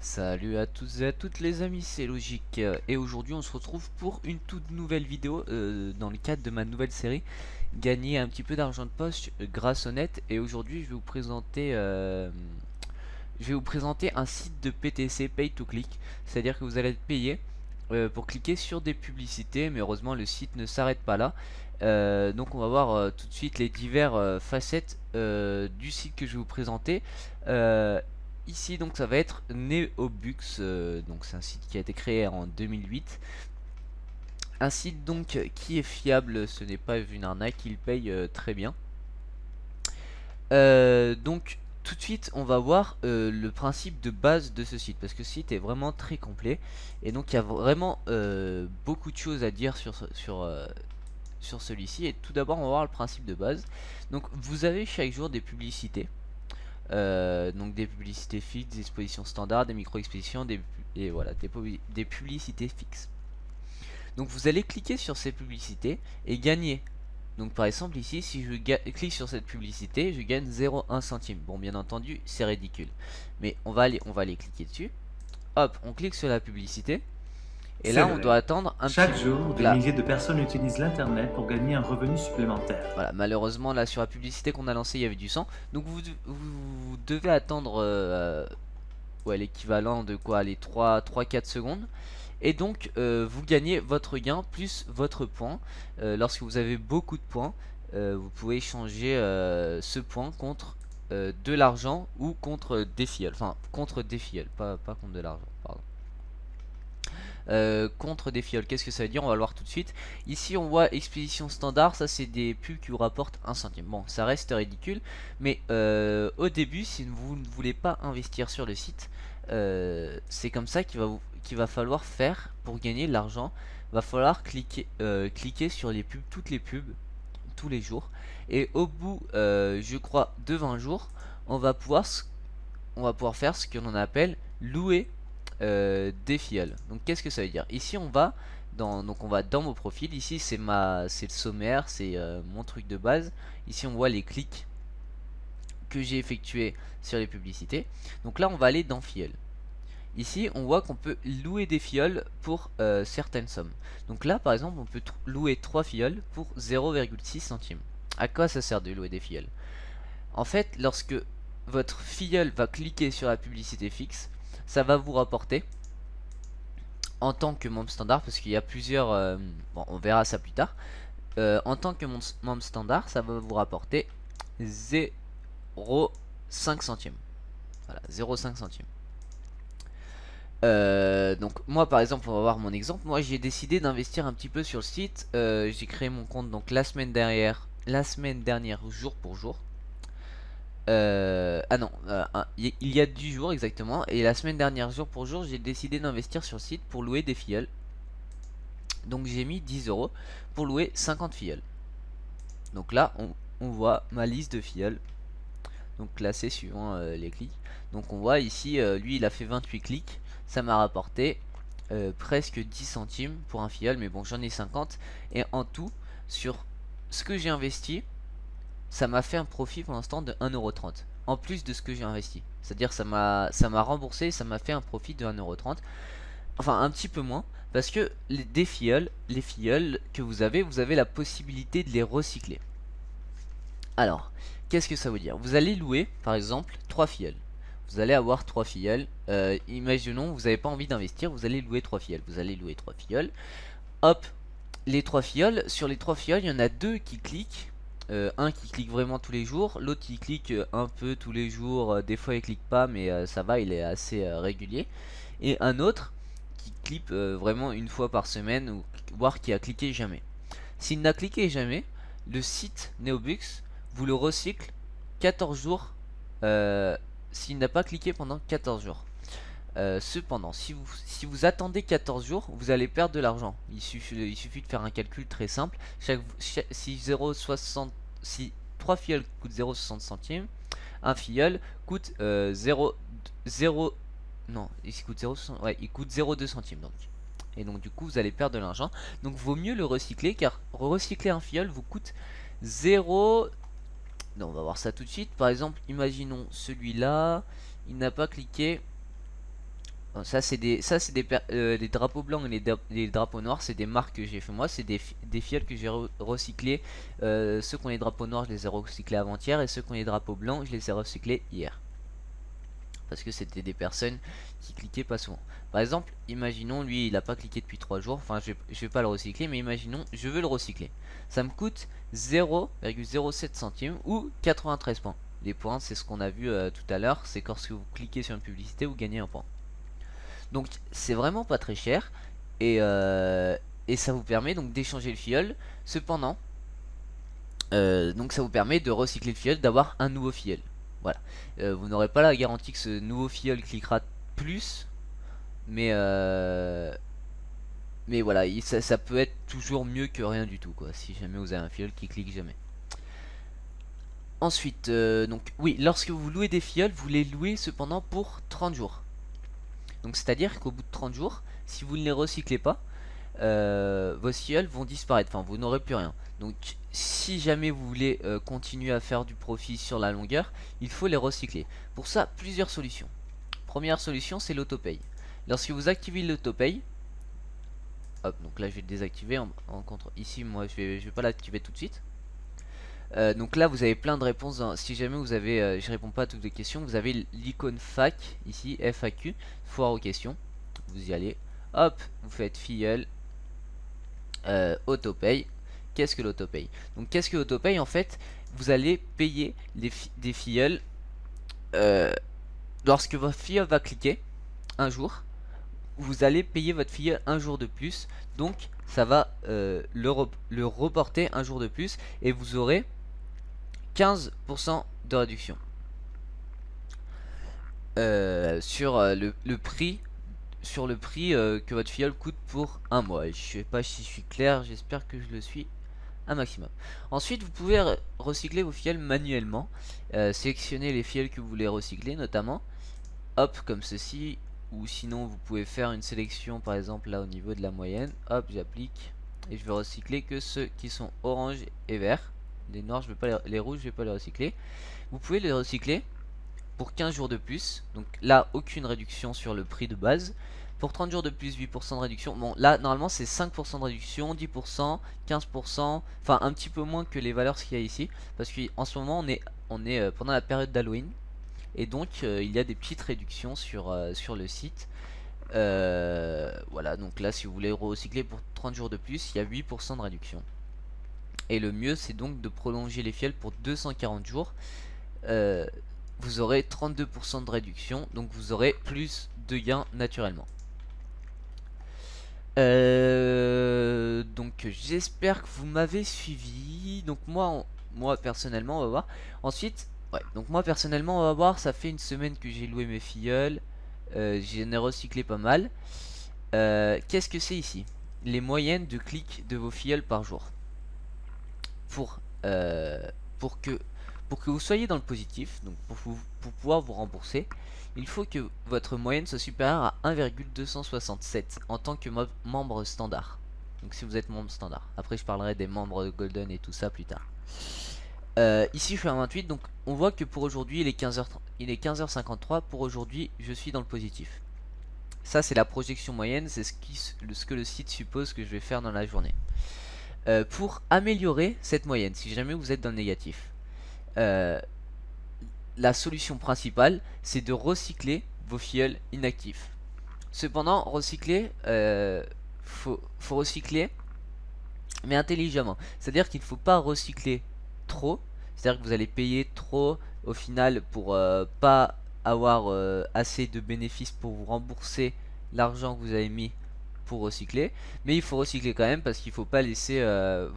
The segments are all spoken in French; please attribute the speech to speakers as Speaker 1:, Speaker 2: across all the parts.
Speaker 1: Salut à tous et à toutes les amis, c'est Logique et aujourd'hui on se retrouve pour une toute nouvelle vidéo dans le cadre de ma nouvelle série gagner un petit peu d'argent de poche grâce au net. Et aujourd'hui je vais vous présenter un site de PTC Pay to Click, c'est à dire que vous allez être payé pour cliquer sur des publicités, mais heureusement le site ne s'arrête pas là. Donc on va voir tout de suite les divers facettes du site que je vais vous présenter. Euh, Ici donc ça va être Neobux, donc c'est un site qui a été créé en 2008. Un site donc qui est fiable, ce n'est pas une arnaque, il paye très bien. Donc tout de suite on va voir le principe de base de ce site, parce que ce site est vraiment très complet et donc il y a vraiment beaucoup de choses à dire sur celui-ci. Et tout d'abord on va voir le principe de base. Donc vous avez chaque jour des publicités, donc des publicités fixes, des expositions standards, des micro-expositions, et voilà, des publicités fixes. Donc vous allez cliquer sur ces publicités et gagner. Donc par exemple ici, si je clique sur cette publicité, je gagne 0,1 centime. Bon, bien entendu c'est ridicule, mais on va aller cliquer dessus. Hop, on clique sur la publicité et
Speaker 2: C'est
Speaker 1: là on doit
Speaker 2: vrai.
Speaker 1: attendre un petit
Speaker 2: Chaque
Speaker 1: peu.
Speaker 2: jour,
Speaker 1: Donc
Speaker 2: des
Speaker 1: là,
Speaker 2: milliers de personnes utilisent l'Internet pour gagner un revenu supplémentaire.
Speaker 1: voilà, malheureusement là sur la publicité qu'on a lancée il y avait du sang. Donc vous devez attendre ouais, l'équivalent de quoi, les 3-4 secondes. Et donc vous gagnez votre gain plus votre point. Lorsque vous avez beaucoup de points, vous pouvez échanger ce point contre de l'argent ou contre des filleuls. Enfin, contre des filleuls, pas contre de l'argent, pardon. Contre des filleuls, qu'est-ce que ça veut dire? On va le voir tout de suite. Ici on voit expédition standard, ça c'est des pubs qui vous rapportent 1 centime. Bon, ça reste ridicule, mais au début, si vous ne voulez pas investir sur le site, c'est comme ça qu'il va falloir faire pour gagner de l'argent. Va falloir cliquer sur les pubs, toutes les pubs, tous les jours. Et au bout, je crois, de 20 jours, on va pouvoir, on va pouvoir faire ce que l'on appelle louer des filleuls. Donc qu'est-ce que ça veut dire? Ici on va dans mon profil. Ici c'est le sommaire, c'est mon truc de base. Ici on voit les clics que j'ai effectués sur les publicités. Donc là on va aller dans filleul. Ici on voit qu'on peut louer des filleuls pour certaines sommes. Donc là par exemple on peut louer 3 filleuls pour 0,6 centimes. À quoi ça sert de louer des filleuls? En fait, lorsque votre filleul va cliquer sur la publicité fixe, ça va vous rapporter en tant que membre standard, parce qu'il y a plusieurs, bon, on verra ça plus tard. En tant que membre standard, ça va vous rapporter 0,5 centimes. Voilà, 0,5 centimes. Donc moi par exemple, on va voir mon exemple. Moi j'ai décidé d'investir un petit peu sur le site. J'ai créé mon compte donc la semaine dernière jour pour jour. Ah non, il y a 10 jours exactement. Et la semaine dernière jour pour jour, j'ai décidé d'investir sur le site pour louer des filleuls. Donc j'ai mis 10 euros pour louer 50 filleuls. Donc là on voit ma liste de filleuls, donc classé suivant les clics. Donc on voit ici lui il a fait 28 clics, ça m'a rapporté presque 10 centimes pour un filleul. Mais bon, j'en ai 50. Et en tout, sur ce que j'ai investi, ça m'a fait un profit pour l'instant de 1,30 € en plus de ce que j'ai investi. C'est à dire ça m'a remboursé, ça m'a fait un profit de 1,30 €. Enfin un petit peu moins, parce que les filleuls que vous avez la possibilité de les recycler. Alors, qu'est-ce que ça veut dire? Vous allez louer par exemple 3 filleuls. Vous allez avoir 3 filleuls. Imaginons vous n'avez pas envie d'investir, vous allez louer 3 filleuls. Vous allez louer 3 filleuls. Hop, les 3 filleuls. Sur les 3 filleuls, il y en a 2 qui cliquent. Un qui clique vraiment tous les jours, l'autre qui clique un peu tous les jours, des fois il clique pas, mais ça va, il est assez régulier. Et un autre qui clique vraiment une fois par semaine, ou voire qui a cliqué jamais. S'il n'a cliqué jamais, le site Neobux vous le recycle 14 jours s'il n'a pas cliqué pendant 14 jours. Cependant, si vous attendez 14 jours, vous allez perdre de l'argent. Il suffit de faire un calcul très simple. Si 0,60, si 3 filleuls coûtent 0,60 centimes, un filleul coûte 0, non, il coûte 0,60, ouais, il coûte 0,2 centimes donc. Et donc du coup vous allez perdre de l'argent. Donc vaut mieux le recycler, car recycler un filleul vous coûte 0. Non, on va voir ça tout de suite. Par exemple, imaginons celui-là, il n'a pas cliqué Bon, ça c'est les drapeaux blancs et les drapeaux noirs, c'est des marques que j'ai fait moi, c'est des fioles que j'ai recyclés. Ceux qui ont les drapeaux noirs, je les ai recyclés avant-hier, et ceux qui ont les drapeaux blancs, je les ai recyclés hier. Parce que c'était des personnes qui cliquaient pas souvent. Par exemple, imaginons lui il a pas cliqué depuis 3 jours, enfin je vais pas le recycler, mais imaginons je veux le recycler. Ça me coûte 0,07 centimes ou 93 points. Les points c'est ce qu'on a vu tout à l'heure, c'est quand vous cliquez sur une publicité vous gagnez un point. Donc c'est vraiment pas très cher et ça vous permet donc d'échanger le filleul. Cependant, donc ça vous permet de recycler le filleul, d'avoir un nouveau filleul. Voilà. Vous n'aurez pas la garantie que ce nouveau filleul cliquera plus, mais voilà, ça peut être toujours mieux que rien du tout quoi. Si jamais vous avez un filleul qui clique jamais. Ensuite, donc oui, lorsque vous louez des filleuls, vous les louez cependant pour 30 jours. Donc c'est à dire qu'au bout de 30 jours, si vous ne les recyclez pas, vos filleuls vont disparaître, enfin vous n'aurez plus rien. Donc si jamais vous voulez continuer à faire du profit sur la longueur, il faut les recycler. Pour ça, plusieurs solutions. Première solution, c'est l'autopay. Lorsque vous activez l'autopay, hop, donc là je vais le désactiver en contre. Ici, moi je vais pas l'activer tout de suite. Donc là vous avez plein de réponses si jamais vous avez je réponds pas à toutes les questions, vous avez l'icône fac ici, FAQ, foire aux questions, vous y allez, hop, vous faites filleul, autopay. Qu'est-ce que l'autopay? Donc qu'est-ce que l'autopay? En fait vous allez payer des filleuls lorsque votre filleul va cliquer un jour, vous allez payer votre filleul un jour de plus, donc ça va le reporter un jour de plus et vous aurez 15% de réduction sur le prix que votre filleul coûte pour un mois. Je sais pas si je suis clair, j'espère que je le suis un maximum. Ensuite vous pouvez recycler vos filleuls manuellement, sélectionner les filleuls que vous voulez recycler notamment, hop comme ceci, ou sinon vous pouvez faire une sélection par exemple là au niveau de la moyenne, hop j'applique et je vais recycler que ceux qui sont orange et vert. Les noirs je vais pas les rouges je vais pas les recycler. Vous pouvez les recycler pour 15 jours de plus, donc là aucune réduction sur le prix de base. Pour 30 jours de plus 8% de réduction. Bon là normalement c'est 5% de réduction, 10%, 15%, enfin un petit peu moins que les valeurs qu'il y a ici, parce qu'en ce moment on est pendant la période d'Halloween et donc il y a des petites réductions sur le site. Voilà, donc là si vous voulez recycler pour 30 jours de plus il y a 8% de réduction. Et le mieux c'est donc de prolonger les filleuls pour 240 jours. Vous aurez 32% de réduction, donc vous aurez plus de gains naturellement. Donc j'espère que vous m'avez suivi. Donc moi personnellement on va voir. Ensuite, ouais, donc moi personnellement on va voir. Ça fait une semaine que j'ai loué mes filleuls. J'en ai recyclé pas mal. Qu'est-ce que c'est ici? Les moyennes de clics de vos filleuls par jour. Pour que vous soyez dans le positif, donc pour pouvoir vous rembourser, il faut que votre moyenne soit supérieure à 1,267 en tant que membre standard. Donc si vous êtes membre standard. Après je parlerai des membres golden et tout ça plus tard. Ici je suis à 28, donc on voit que pour aujourd'hui il est 15h53. Pour aujourd'hui je suis dans le positif. Ça c'est la projection moyenne, c'est ce que le site suppose que je vais faire dans la journée. Pour améliorer cette moyenne, si jamais vous êtes dans le négatif, la solution principale c'est de recycler vos filleuls inactifs. Cependant recycler, faut recycler mais intelligemment, c'est à dire qu'il ne faut pas recycler trop, c'est à dire que vous allez payer trop au final pour pas avoir assez de bénéfices pour vous rembourser l'argent que vous avez mis pour recycler, mais il faut recycler quand même parce qu'il faut pas laisser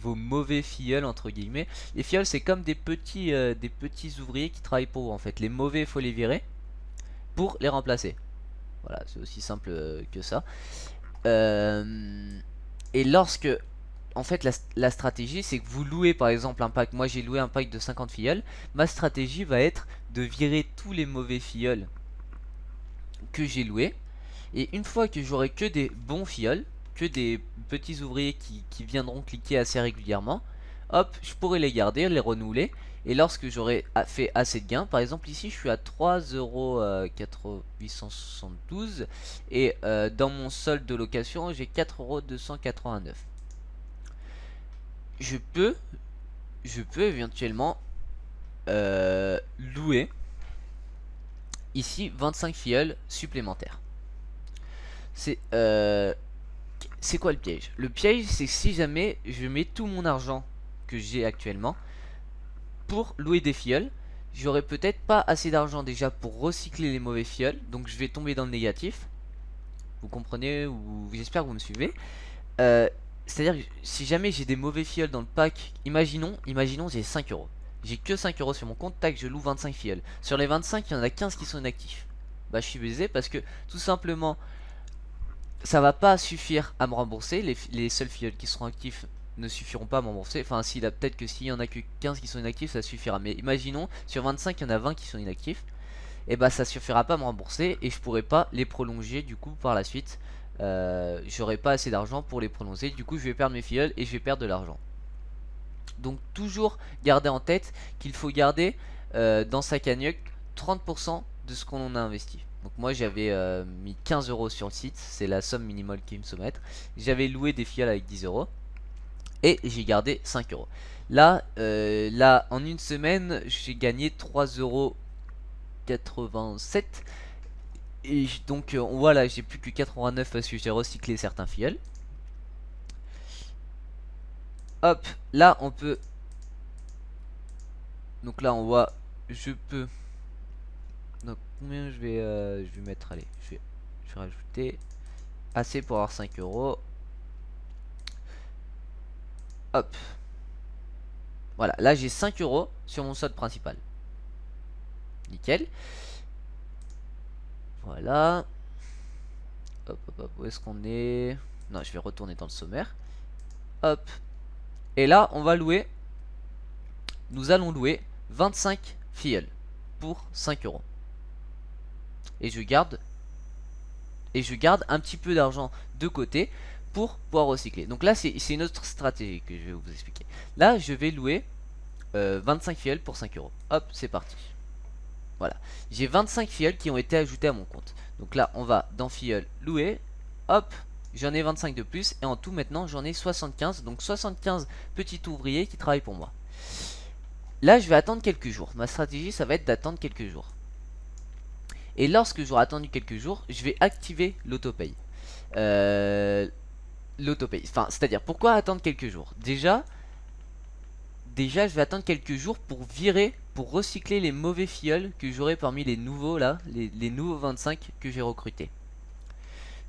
Speaker 1: vos mauvais filleuls entre guillemets. Les filleuls c'est comme des petits ouvriers qui travaillent pour vous en fait. Les mauvais il faut les virer pour les remplacer. Voilà, c'est aussi simple que ça. Et lorsque en fait la stratégie c'est que vous louez par exemple un pack, moi j'ai loué un pack de 50 filleuls, ma stratégie va être de virer tous les mauvais filleuls que j'ai loués. Et une fois que j'aurai que des bons filleuls, que des petits ouvriers qui viendront cliquer assez régulièrement, hop, je pourrai les garder, les renouveler. Et lorsque j'aurai fait assez de gains, par exemple ici je suis à 3,872 et dans mon solde de location j'ai 4,289 €. Je peux éventuellement louer ici 25 filleuls supplémentaires. C'est quoi le piège? Le piège, c'est que si jamais je mets tout mon argent que j'ai actuellement pour louer des filleuls, j'aurai peut-être pas assez d'argent déjà pour recycler les mauvais filleuls, donc je vais tomber dans le négatif. Vous comprenez, ou j'espère que vous me suivez. C'est-à-dire que si jamais j'ai des mauvais filleuls dans le pack, imaginons j'ai 5 euros. J'ai que 5 euros sur mon compte, tac, je loue 25 filleuls. Sur les 25, il y en a 15 qui sont inactifs. Bah je suis baisé parce que tout simplement ça va pas suffire à me rembourser. Les seuls filleuls qui seront actifs ne suffiront pas à me rembourser. Enfin, peut-être que s'il y en a que 15 qui sont inactifs, ça suffira. Mais imaginons, sur 25, il y en a 20 qui sont inactifs. Et bah, ça suffira pas à me rembourser. Et je pourrai pas les prolonger du coup par la suite. J'aurai pas assez d'argent pour les prolonger. Du coup, je vais perdre mes filleuls et je vais perdre de l'argent. Donc, toujours garder en tête qu'il faut garder dans sa cagnotte 30% de ce qu'on a investi. Donc moi j'avais mis 15 euros sur le site, c'est la somme minimale qu'ils me soumettent. J'avais loué des filleuls avec 10 euros et j'ai gardé 5 euros. Là, en une semaine, j'ai gagné 3,87 €. Et donc voilà, j'ai plus que 89 parce que j'ai recyclé certains filleuls. Hop, là on peut. Donc là on voit, je peux. Donc combien je vais mettre, allez, je vais rajouter assez pour avoir 5 euros. Hop. Voilà, là j'ai 5 euros sur mon solde principal. Nickel. Voilà. Hop, hop, hop, où est-ce qu'on est? Non, je vais retourner dans le sommaire. Hop. Et là, on va louer. Nous allons louer 25 filleuls pour 5 euros. Et je garde un petit peu d'argent de côté pour pouvoir recycler. Donc là, c'est une autre stratégie que je vais vous expliquer. Là, je vais louer 25 filleuls pour 5 euros. Hop, c'est parti. Voilà. J'ai 25 filleuls qui ont été ajoutés à mon compte. Donc là, on va dans filleuls louer. Hop, j'en ai 25 de plus. Et en tout, maintenant, j'en ai 75. Donc 75 petits ouvriers qui travaillent pour moi. Là, je vais attendre quelques jours. Ma stratégie, ça va être d'attendre quelques jours. Et lorsque j'aurai attendu quelques jours, je vais activer l'autopay. Enfin, c'est-à-dire, pourquoi attendre quelques jours? Déjà, je vais attendre quelques jours pour virer, pour recycler les mauvais filleuls que j'aurai parmi les nouveaux là, les nouveaux 25 que j'ai recrutés.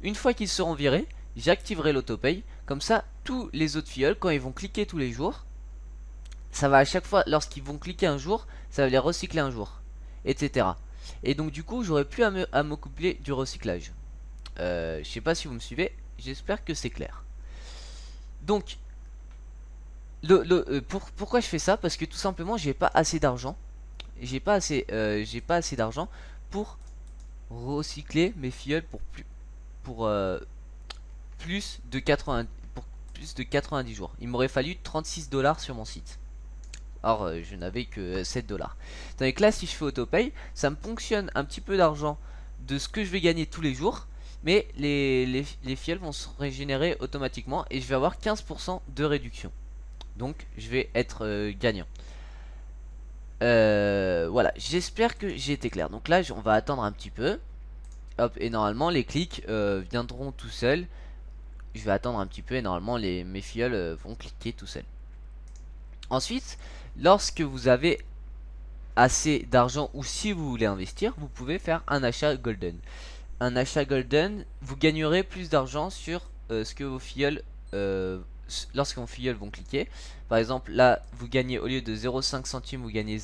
Speaker 1: Une fois qu'ils seront virés, j'activerai l'autopay. Comme ça, tous les autres filleuls, quand ils vont cliquer tous les jours, ça va à chaque fois, lorsqu'ils vont cliquer un jour, ça va les recycler un jour, etc. Et donc du coup, j'aurai plus à m'occuper du recyclage. Je sais pas si vous me suivez, j'espère que c'est clair. Donc, pourquoi je fais ça? Parce que tout simplement, j'ai pas assez d'argent. J'ai pas assez d'argent pour recycler mes filleuls pour plus de 90 jours. Il m'aurait fallu 36 $ sur mon site. Or, je n'avais que 7 $. Tandis que là, si je fais autopay, ça me ponctionne un petit peu d'argent de ce que je vais gagner tous les jours. Mais les filleuls vont se régénérer automatiquement et je vais avoir 15% de réduction. Donc, je vais être gagnant. Voilà, j'espère que j'ai été clair. Donc là, on va attendre un petit peu. Hop, et normalement, les clics viendront tout seuls. Je vais attendre un petit peu et normalement, mes filleuls vont cliquer tout seuls. Ensuite, lorsque vous avez assez d'argent ou si vous voulez investir, vous pouvez faire un achat golden. Un achat golden, vous gagnerez plus d'argent sur ce que vos filleuls, lorsque vos filleuls vont cliquer. Par exemple, là, vous gagnez au lieu de 0,5 centimes, vous gagnez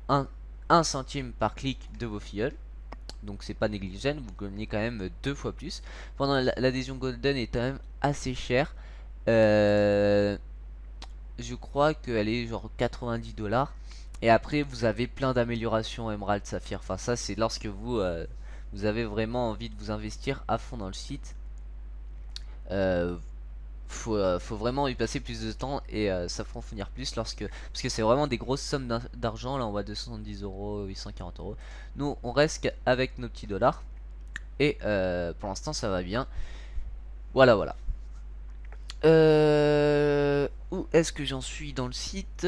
Speaker 1: 1 centime par clic de vos filleuls. Donc c'est pas négligeable, vous gagnez quand même 2 fois plus. Pendant l'adhésion golden est quand même assez chère. Je crois qu'elle est genre 90 $. Et après vous avez plein d'améliorations Emerald Saphir. Enfin ça c'est lorsque vous avez vraiment envie de vous investir à fond dans le site. faut vraiment y passer plus de temps et s'approfondir plus parce que c'est vraiment des grosses sommes d'argent. Là on voit 270 euros, 840 euros. Nous on reste avec nos petits dollars et pour l'instant ça va bien. Voilà voilà. Où est-ce que j'en suis dans le site?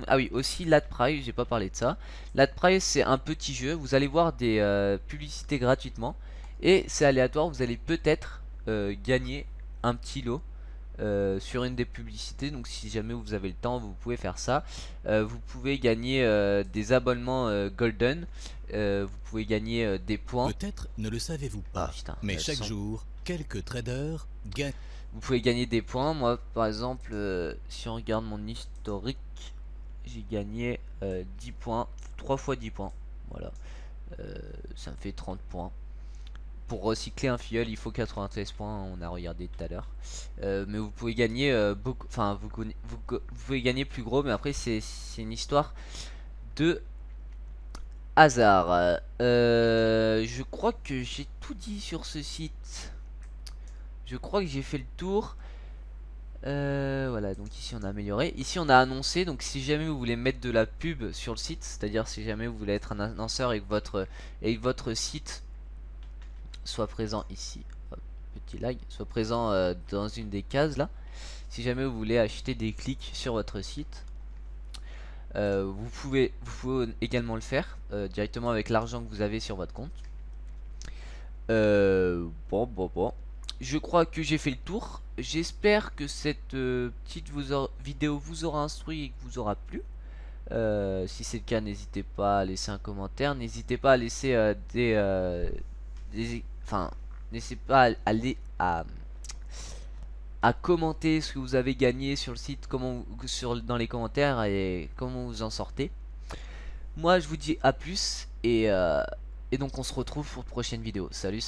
Speaker 1: Ah oui, aussi l'AdPrice, j'ai pas parlé de ça. L'AdPrice c'est un petit jeu, vous allez voir des publicités gratuitement et c'est aléatoire, vous allez peut-être gagner un petit lot sur une des publicités. Donc si jamais vous avez le temps vous pouvez faire ça. Vous pouvez gagner des abonnements golden, vous pouvez gagner des points.
Speaker 3: Peut-être ne le savez-vous
Speaker 1: Ah
Speaker 3: pas,
Speaker 1: putain,
Speaker 3: mais
Speaker 1: le
Speaker 3: chaque
Speaker 1: son.
Speaker 3: jour, quelques traders gagnent.
Speaker 1: Vous pouvez gagner des points. Moi par exemple si on regarde mon historique, j'ai gagné 10 points, 3 fois 10 points. Voilà, ça me fait 30 points. Pour recycler un filleul il faut 93 points, on a regardé tout à l'heure. Mais vous pouvez gagner beaucoup, enfin vous pouvez gagner plus gros, mais après c'est une histoire de hasard. Je crois que j'ai tout dit sur ce site. Je crois que j'ai fait le tour. Voilà, donc ici on a amélioré. Ici on a annoncé, donc si jamais vous voulez mettre de la pub sur le site, c'est-à-dire si jamais vous voulez être un annonceur et que votre site soit présent ici, hop, petit lag, soit présent dans une des cases là. Si jamais vous voulez acheter des clics sur votre site, vous pouvez également le faire directement avec l'argent que vous avez sur votre compte. Bon. Je crois que j'ai fait le tour. J'espère que cette petite vidéo vous aura instruit et que vous aura plu. Si c'est le cas, n'hésitez pas à laisser un commentaire. N'hésitez pas à laisser enfin, n'hésitez pas à commenter ce que vous avez gagné sur le site, dans les commentaires et comment vous en sortez. Moi, je vous dis à plus et donc on se retrouve pour de prochaines vidéos. Salut.